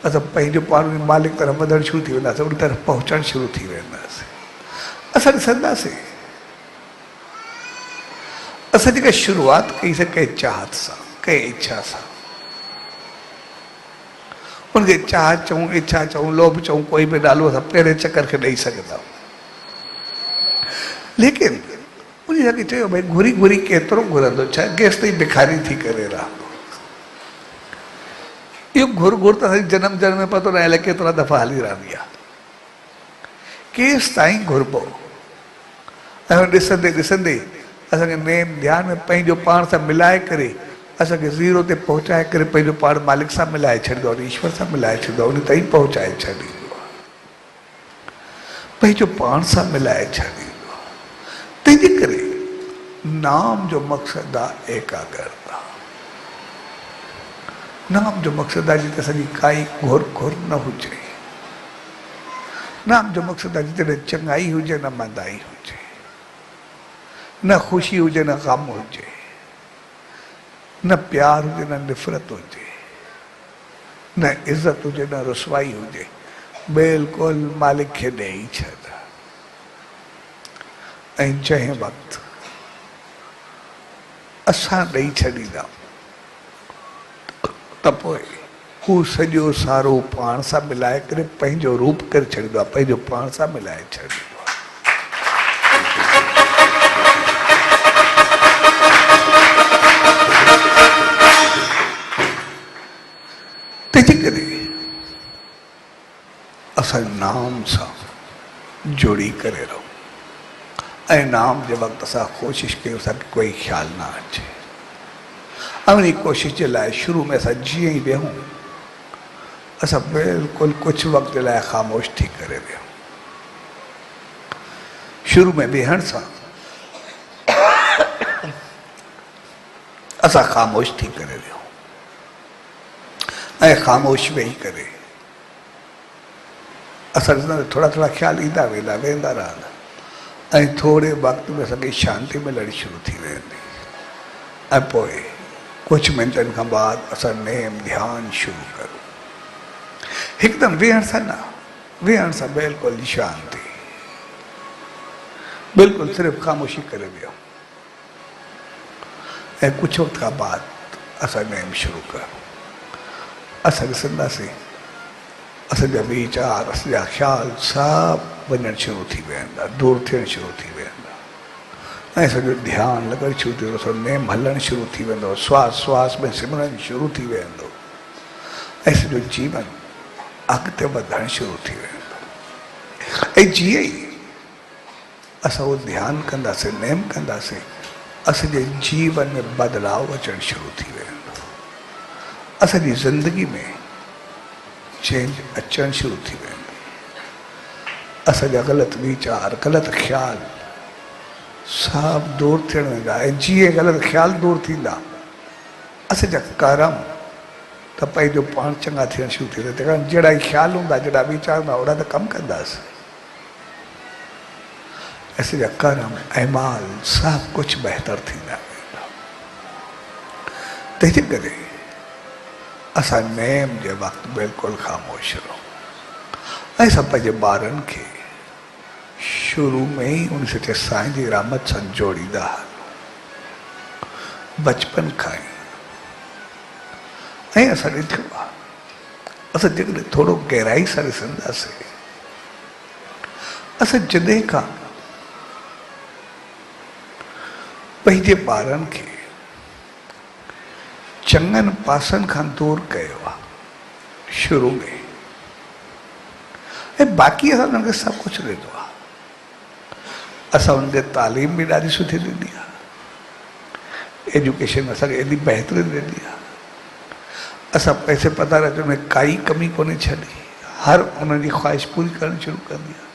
असां पंहिंजो पाण मालिक तरफ़ वधणु शुरू थी वेंदासीं, उन तरफ़ पहुचणु शुरू थी वेंदासीं। असां ॾिसंदासीं असां जेका शुरूआति कईसीं कंहिं चाहत सां, कंहिं इच्छा सां, उनखे चाहत चऊं, इच्छा चऊं, लोभ चऊं, कोई बि नालो असां पहिरें चकर खे ॾेई सघंदा आहियूं। लेकिन उन खे चयो भई घुरी घुरी केतिरो घुरंदो, छा केसि ताईं भिखारी थी करे रहंदो। इहो घुर घुर त असांजी जनम जनम में पतो न आहे केतिरा दफ़ा हली रहंदी आहे। केसि ताईं घुरबो, ऐं ॾिसंदे ॾिसंदे असांखे नेम ध्यान में पंहिंजो पाण सां मिलाए करे असांखे ज़ीरो ते पहुचाए करे पंहिंजो पाण मालिक सां मिलाए छॾींदो आहे, ईश्वर सां मिलाए छॾींदो आहे, उन ताईं पहुचाए छॾींदो आहे, पंहिंजो पाण सां मिलाए छॾींदो आहे। तंहिंजे करे नाम जो मक़सदु आहे एकाग्रता। नाम जो मक़सदु आहे जिते असांजी काई घुर घुर न हुजे। नाम जो मक़सदु आहे जिते न चङाई हुजे न मंदाई हुजे, न ख़ुशी हुजे न ग़म हुजे, न प्यार हुजे न निफ़रत हुजे, न इज़त हुजे न रुसवाई हुजे, बिल्कुलु मालिक खे ॾेई छॾ। ऐं जंहिं वक़्तु असां ॾेई छॾींदा त पोइ हू सॼो सारो पाण सां मिलाए करे पंहिंजो रूप करे छॾींदो आहे, पंहिंजो पाण सां मिलाए छॾींदो आहे। तंहिंजे करे असां नाम सां जुड़ी करे रहूं, ऐं नाम जे वक़्तु असां कोशिशि कयूं असांखे कोई ख़्यालु न अचे। ऐं उन कोशिशि जे लाइ शुरू में असां जीअं ई वेहूं, असां बिल्कुलु कुझु वक़्त जे लाइ ख़ामोश थी करे वियूं। शुरू में वेहण सां असां ख़ामोश थी करे वियूं, ऐं ख़ामोश वेही करे असां थोरा थोरा ख़्याल ईंदा वेंदा वेंदा रहंदा, ऐं थोरे वक़्त में असांखे शांती मिलणी शुरू थी वेंदी। ऐं पोइ कुझु मिंटनि खां बाद असां नेम ध्यान शुरू करूं। हिकदमि वेहण सां न, वेहण सां बिल्कुलु शांती, बिल्कुलु सिर्फ़ु ख़ामोशी करे वियो। ऐं कुझु वक़्त खां बाद असां नेम शुरू करूं। असां ॾिसंदासीं असांजा वीचार, असांजा ख़्याल सभु वञणु शुरू थी वेंदा, दूरि थियणु शुरू थी वेंदा। ऐं सॼो ध्यानु लॻणु शुरू थी वेंदो, नेम हलणु शुरू थी वेंदो, श्वास श्वास में सिमरन शुरू थी वेंदो ऐं सॼो जीवन अॻिते वधणु शुरू थी वेंदो। ऐं जीअं ई असां उहो ध्यानु कंदासीं, नेम कंदासीं, असांजे जीवन में बदलाव अचणु शुरू थी वेंदो, असांजी ज़िंदगी में चेंज अचणु शुरू थी वेंदी, असांजा ग़लति वीचार, ग़लति ख़्याल सभु दूर थियण वेंदा। ऐं जीअं ग़लति ख़्याल दूर थींदा, असांजा कर्म त पंहिंजो पाण चङा थियणु शुरू थी वेंदा। जहिड़ा ई ख़्याल हूंदा, जहिड़ा वीचार हूंदा, ओड़ा त कमु कंदासीं। असांजा कर्म ऐमाल सभु कुझु बहितर थींदा वेंदा। तंहिंजे करे असां नेम जे वक़्तु बिल्कुलु ख़ामोश रहो ऐं असां पंहिंजे ॿारनि खे शुरू में ई उन सचे साईं जी रहमत सां जोड़ींदा हलूं, बचपन खां ई। ऐं असां ॾिठो आहे, असां जेकॾहिं थोरो गहराई सां ॾिसंदासीं, असां जॾहिं खां पंहिंजे ॿारनि खे चङनि पासनि खां दूर कयो आहे शुरू में, ऐं बाक़ी असां उन्हनि खे सभु कुझु ॾिनो आहे। असां उनखे तालीम बि ॾाढी सुठी ॾिनी आहे, एजुकेशन असांखे एॾी बहितरीनु ॾिनी आहे, असां पैसे पधारे में काई कमी कोन्हे छॾी, हर उन्हनि जी ख़्वाहिश पूरी करणु शुरू कंदी आहे।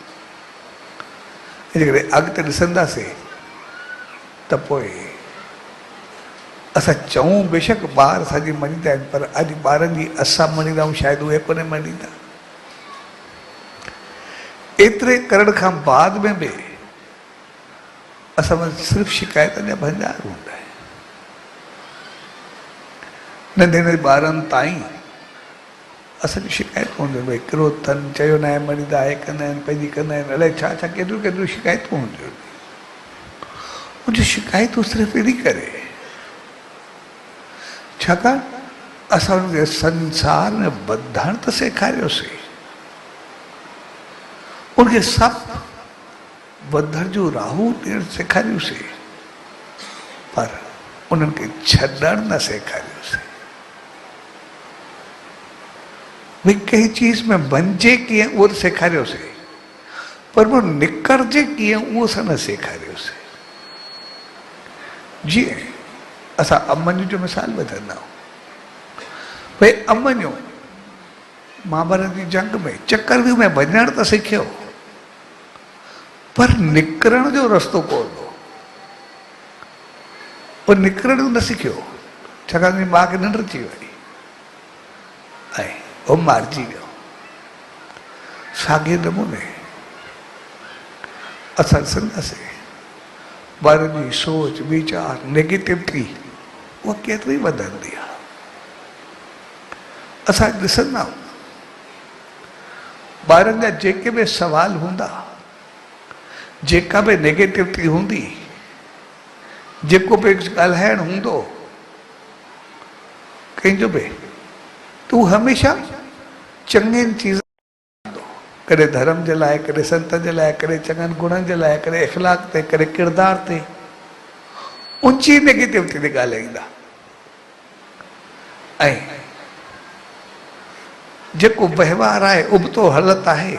जेकॾहिं अॻिते ॾिसंदासीं त पोइ असां चऊं बेशक ॿार असांजी मञींदा आहिनि, पर अॼु ॿारनि जी असां मञींदा आहियूं, शायदि उहे कोन्हे मञींदा। एतिरे करण खां बाद में बि असां वटि सिर्फ़ु शिकायतनि जा भंडार हूंदा आहिनि। नंढे नंढे ॿारनि ताईं असांजी शिकायतूं हूंदियूं आहिनि, भई किरो अथनि, चयो न आहे, मञींदा आहे, कंदा आहिनि, पंहिंजी कंदा आहिनि, अलाए छा छा केतिरियूं केतिरियूं शिकायतूं हूंदियूं आहिनि। उन शिकायतूं सिर्फ़ु इन करे छाकाणि असां हुनखे संसार में ॿधणु त सेखारियोसीं, उनखे सभु वधण जूं राहूं ॾियणु सेखारियोसीं, पर उन्हनि खे छॾणु न सेखारियोसीं। भई कंहिं चीज़ में वञिजे कीअं उहो त सेखारियोसीं, पर उहो निकिरजे कीअं उहो असां न सेखारियोसीं। जीअं असां अमन जो मिसाल वठंदा आहियूं, भई अमन महाभारत जी जंग में चक्रव्यूह में वञण त सिखियो, पर निकिरण जो रस्तो कोन हो, पर निकिरण न सिखियो, छाकाणि माउ खे निंड अची वई ऐं उहो मारिजी वियो। साॻिए नमूने असां ॾिसंदासीं ॿारनि जी सोच, वीचार, नेगेटिविटी उहा केतिरी वधंदी आहे। असां ॾिसंदा आहियूं ॿारनि जा जेके बि सवाल हूंदा, जेका बि नेगेटिविटी हूंदी, जेको बि ॻाल्हाइणु हूंदो कंहिंजो बि, त उहो हमेशह चङनि चीज़, कॾहिं धर्म जे लाइ, कॾहिं संत जे लाइ, कॾहिं चङनि गुणनि जे लाइ, कॾहिं इख़लाक ते, कॾहिं किरदार ते, ऊंची नेगेटिविटी ते ॻाल्हाईंदा। ऐं जेको वहिंवार आहे, उबतो हालत आहे,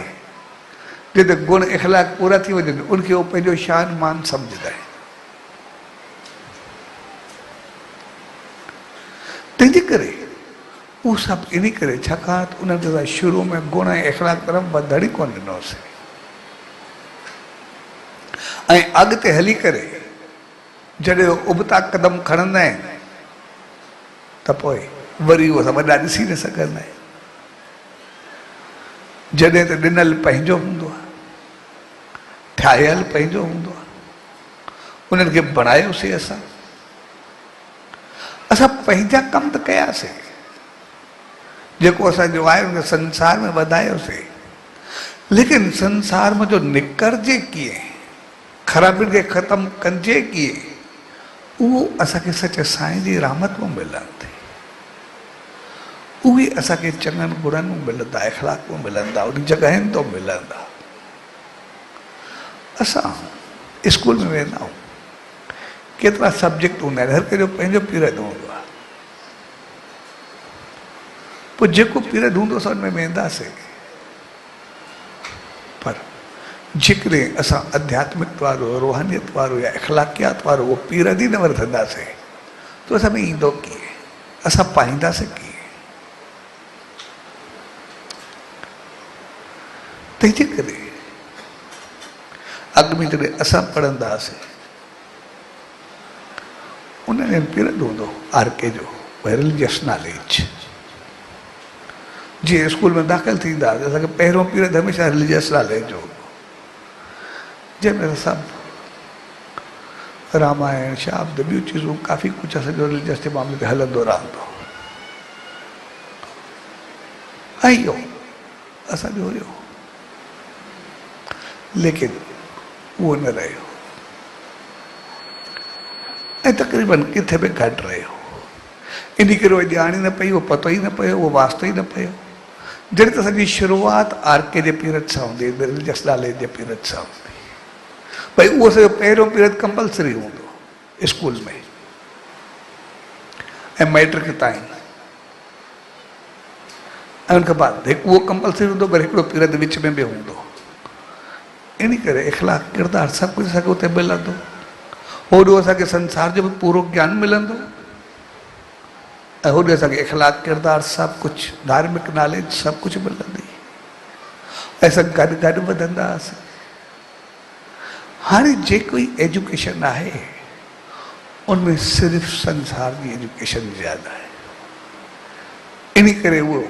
जिते गुण इख़लाक पूरा थी वञनि, उनखे उहो पंहिंजो शान मान सम्झंदा आहिनि। तंहिंजे करे उहो सभु इन करे, छाकाणि त उन्हनि खे शुरू में गुण ऐं इख़लाक तरफ़ वधण ई कोन ॾिनोसीं, ऐं अॻिते हली करे जॾहिं उबता क़दम खणंदा आहिनि त पोइ वरी उहो असां वॾा ॾिसी न सघंदा आहियूं। जॾहिं त ॾिनल पंहिंजो हूंदो आहे, ठाहियल पंहिंजो हूंदो आहे, उन्हनि खे बणायोसीं असां पंहिंजा कम त कयासीं, जेको असांजो आहे उन संसार में वधायोसीं, लेकिन संसार में जो निकिरजे कीअं, ख़राबियुनि खे ख़तमु कजे कीअं, उहो असांखे सचे साईं जी रहमत में मिलंदी। उहे असांखे चङनि गुणनि में मिलंदा, इख़लाक में मिलंदा, उन जॻहियुनि तो मिलंदा। असां स्कूल में वेंदा आहियूं, केतिरा सब्जेक्ट हूंदा आहिनि, हर कंहिंजो पंहिंजो पीरियड हूंदो आहे। पोइ जेको पीरियड हूंदो असां हुन में वेंदासीं। पर जेकॾहिं असां आध्यात्मिक वारो, रूहानियत वारो या इख़लाक़ियात वारो उहो पीरियड ई न वठंदासीं त असां में ईंदो कीअं, असां पाईंदासीं कीअं? तंहिंजे करे अॻु में जॾहिं असां पढ़ंदा हुआसीं उन ॾींहुं पीरियड हूंदो आर के जो, रिलीजियस नॉलेज। जीअं स्कूल में दाख़िल थींदा हुआसीं असांखे पहिरियों पीरियड हमेशह रिलीजियस नॉलेज जो हूंदो, जंहिंमें सभु रामायण शब्द ॿियूं चीज़ूं काफ़ी कुझु असांजो रिलीजियस जे मामले ते हलंदो रहंदो। ऐं इहो असांजो हुयो, लेकिन उहो न रहियो ऐं तक़रीबन किथे बि घटि रहियो। इन करे उहो ॼाण ई न पई, उहो पतो ई न पियो, उहो वास्तो ई न पियो। जॾहिं त असांजी शुरूआति आर के जे पीरियड सां हूंदी, रिलीजियस नॉलेज जे पीरियड सां हूंदी, भई उहो असांजो पहिरियों पीरियड कंपलसरी हूंदो स्कूल में ऐं मैट्रिक ताईं। ऐं उनखां बाद उहो कंपलसरी हूंदो, पर हिकिड़ो पीरियड विच में बि हूंदो। इन करे इख़लाक़ किरदार सभु कुझु असांखे उते मिलंदो। होॾो असांखे संसार जो बि पूरो ज्ञान मिलंदो ऐं होॾे असांखे इख़लाक़ किरदार सभु कुझु, धार्मिक नॉलेज सभु कुझु मिलंदी ऐं असां गॾु गॾु वधंदा हुआसीं। हाणे जेको ई एजुकेशन आहे उनमें सिर्फ़ु संसार जी एजुकेशन ज़्यादा आहे। इन करे उहो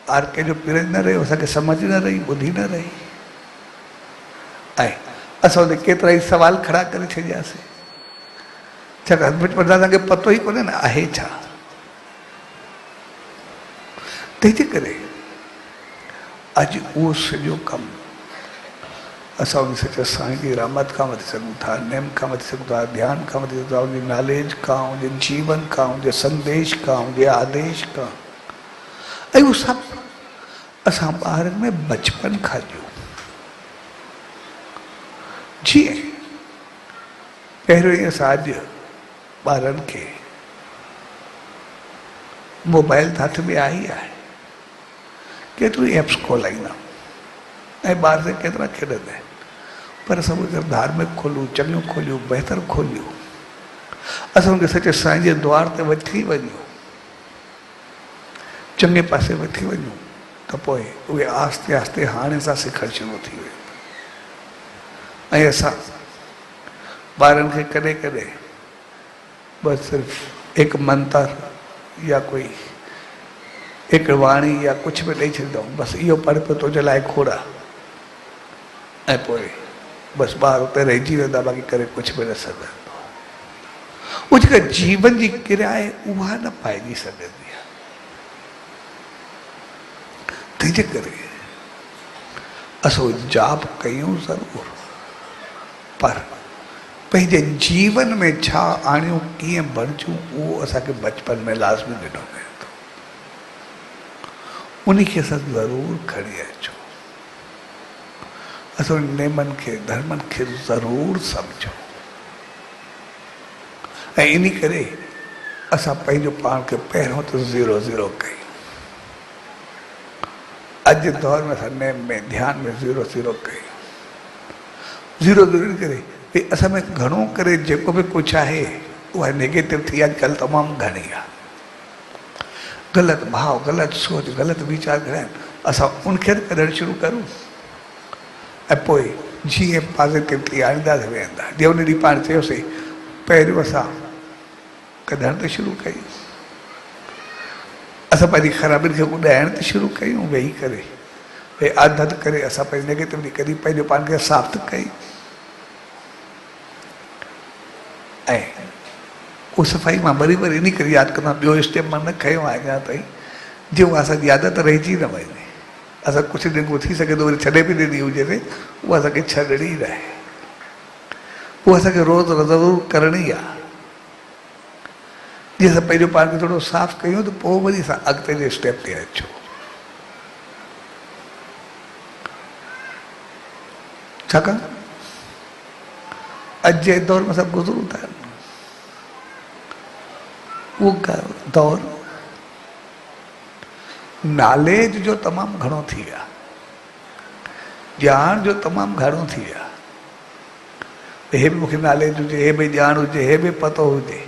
आर के जो पीरियड न रहियो, असांखे सम्झ न रही, ॿुधी न रही ऐं असां हुते केतिरा ई सवाल खड़ा करे छॾियासीं, छाकाणि बचपन सां असांखे पतो ई कोन्हे न आहे छा। तंहिंजे करे अॼु उहो सॼो कमु असां उन सच साईं जी रहमत खां वठी सघूं था, नेम खां वठी सघूं था, ध्यान खां वठी सघूं था, उनजी नॉलेज खां, उनजे जीवन खां, उनजे संदेश खां, उनजे आदेश खां। ऐं उहो सभु असां ॿारनि में बचपन खां ॾियूं। जीअं पहिरियों ई असां अॼु ॿारनि खे मोबाइल हथ में आई आहे, केतिरियूं एप्स खोलाईंदा ऐं ॿार से केतिरा खेॾंदा आहिनि, पर असां उहे धार्मिक खोलियूं, चङियूं खोलियूं, बहितर खोलियूं, असां उनखे सचे साईं जे द्वार ते वठी वञूं, चङे पासे वठी वञूं, त पोइ उहे आस्ते आस्ते हाणे सां सिखणु शुरू थी वेंदा। ऐं असां ॿारनि खे कॾहिं कॾहिं बसि सिर्फ़ु हिकु मंतर या कोई हिकु वाणी या कुझु बि ॾेई छॾींदा आहियूं, बसि इहो पढ़ पियो तुंहिंजे लाइ खोड़ा, ऐं पोइ बसि ॿार उते रहिजी वेंदा, बाक़ी करे कुझु बि न सघंदो। उहा जेका जीवन जी क्रिया आहे उहा न पाइजी सघंदी आहे। तंहिंजे करे असां जाप कयूं ज़रूरु, पर पंहिंजे जीवन में छा आणियूं, कीअं बणिजूं, उहो असांखे बचपन में लाज़मी ॾिनो वञे थो। उन खे असां ज़रूरु खणी अचूं, असां नेमनि खे, धर्मनि खे ज़रूरु सम्झूं ऐं इन करे असां पंहिंजो पाण खे पहिरियों त ज़ीरो ज़ीरो कयूं। अॼु जे दौर में असां नेम में, ध्यान में ज़ीरो ज़ीरो कयूं। ज़ीरो ज़ीरो करे भई असां में घणो करे जेको बि कुझु आहे उहा नेगेटिव थी अॼुकल्ह तमामु घणी आहे। ग़लति भाव, ग़लति सोच, ग़लति वीचार आहिनि, असां उनखे कढणु शुरू करूं ऐं पोइ जीअं पॉज़िटिविटी आणींदासीं वेंदा। जीअं उन ॾींहुं पाण चयोसीं, पहिरियों असां कढणु त शुरू कयूं, असां पंहिंजी ख़राबियुनि खे उॾाइण त शुरू कयूं, वेही करे भई आदत करे असां पंहिंजी नेगेटिविटी कॾहिं पंहिंजो पाण खे साफ़ त कयूं ऐं उहो सफ़ाई मां वरी वरी इन करे यादि कंदो आहियां। ॿियो स्टेप मां न खयो आहे अञा ताईं, जीअं उहा असांजी आदत रहिजी न वञे। असां कुझु ॾींहं थी सघे थो वरी छॾे बि ॾिनी हुजे उहा असांखे छॾणी रहे, उहा असांखे रोज़ु ज़रूरु करणी आहे। जीअं असां पंहिंजो पाण खे थोरो साफ़ु कयूं त पोइ वरी असां अॻिते जे स्टेप ते अचूं। छाकाणि अज जे दौर में सब गुज़रूं था वो दौर नॉलेज जो तमाम घणो थी विया, ज्ञान जो तमाम घणो थी विया। हे भी मूंखे नॉलेज हुजे, हे भी ॼाण हुजे, हे भी पतो हुजे,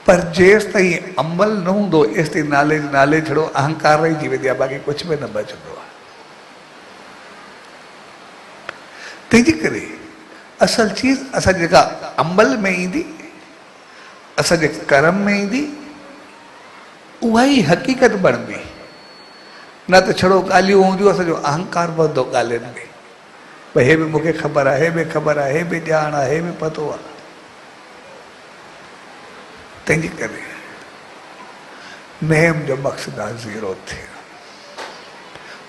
पर जेसि ताईं अमल न हूंदो एसि ताईं नालेज छड़ो अहंकार रही जी वेंदी आहे, बाक़ी कुझु बि न बचंदो आहे। तंहिंजे करे असल चीज़ असां जेका अमल में ईंदी, असांजे कर्म में ईंदी, उहा ई हक़ीक़त बणंदी। न त छड़ो ॻाल्हियूं हूंदियूं, असांजो अहंकार वधंदो ॻाल्हियुनि में, भई हे बि मूंखे ख़बर आहे, हे बि ख़बर आहे, हे बि ॼाण आहे, हे बि पतो आहे। तंहिंजे करे नेम जो मक़सदु आहे ज़ीरो थिए,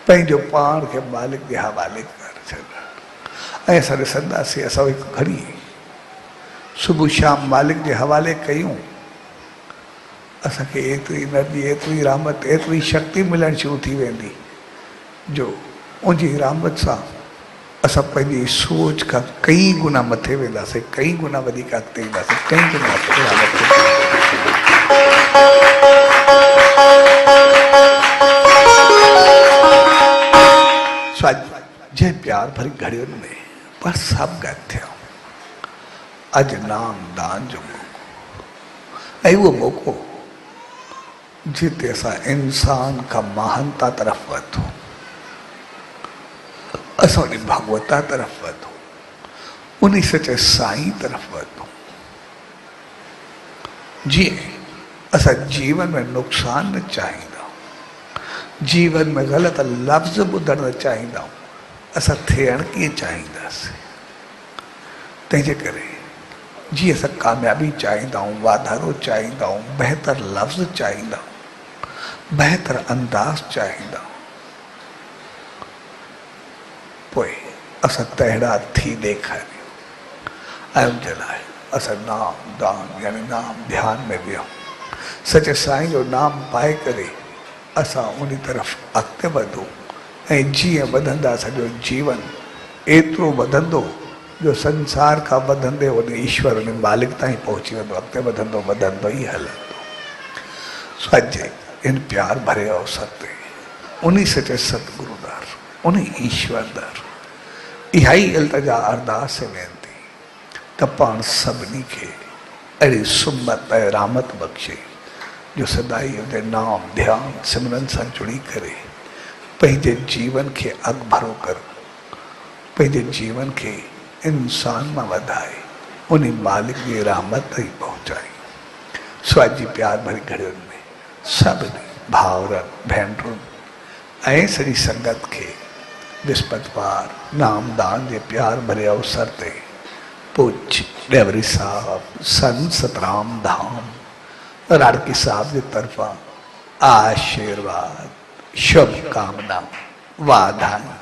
पंहिंजो पाण खे मालिक जे हवाले करे छॾणु। ऐं असां ॾिसंदासीं, असां हिकु घड़ी सुबुह शाम मालिक जे हवाले कयूं, असांखे एतिरी एनर्जी, एतिरी रहमत, एतिरी शक्ति मिलणु शुरू थी वेंदी जो उनजी रहमत सां असां पंहिंजी सोच खां कई गुना मथे वेंदासीं, कई गुना वधीक अॻिते ईंदासीं, कई गुना जंहिं प्यार भरी घड़ियुनि में पर सभु गॾु थिया। अॼु नाम दान जो मौक़ो, ऐं उहो मौक़ो जिते असां इंसान खां महानता तरफ़ वधूं, असां उन भगवता तरफ़ वधूं, उन सचे साईं तरफ़ वधूं। जीअं असां जीवन में नुक़सान न चाहींदा, जीवन में ग़लति लफ़्ज़ ॿुधण न चाहींदा, असां थियण कीअं चाहींदासीं। तंहिंजे करे जीअं असां कामयाबी चाहींदा आहियूं, वाधारो चाहींदा आहियूं, बहितर लफ़्ज़ चाहींदा आहियूं, बहितर अंदाज़ चाहींदा आहियूं, पोइ असां तहिड़ा थी ॾेखारियूं। ऐं उनजे लाइ असां नाम दान यानी नाम ध्यान में वियूं, सचे साईं जो नाम पाए करे असां उन तरफ़ अॻिते वधूं। ऐं जीअं वधंदा असांजो जीवन एतिरो वधंदो जो संसार खां वधंदे उन ईश्वर उन मालिक ताईं पहुची वेंदो, अॻिते वधंदो वधंदो ई हलंदो। सॼे इन प्यार भरे अवसर ते उन सचे सतगुरु दर, उन ईश्वर दर इहा ई इल्तिजा अरदास वेंदी त पाण सभिनी खे अहिड़ी सुमत ऐं रहमत बख़्शे जो सदाई उनजे नाम ध्यान सिमरन सां जुड़ी करे पंहिंजे जीवन खे अॻिभरो कर, पंहिंजे जीवन खे इंसान मां वधाए उन मालिक जी रहमत ताईं पहुचाए। स्वाजी प्यार भरी घड़ियुनि में सभिनी भाउरनि भेनरुनि ऐं सॼी संगत खे विस्पतिवार नामदान जे प्यार भरे अवसर ते पूज्य डेवरी साहब संत सतराम धाम राड़की साहब जे तरफ़ां आशीर्वाद, शुभकामना, वाधायूं।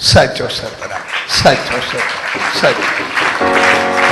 सचो सतराम, सचो सचो सचो।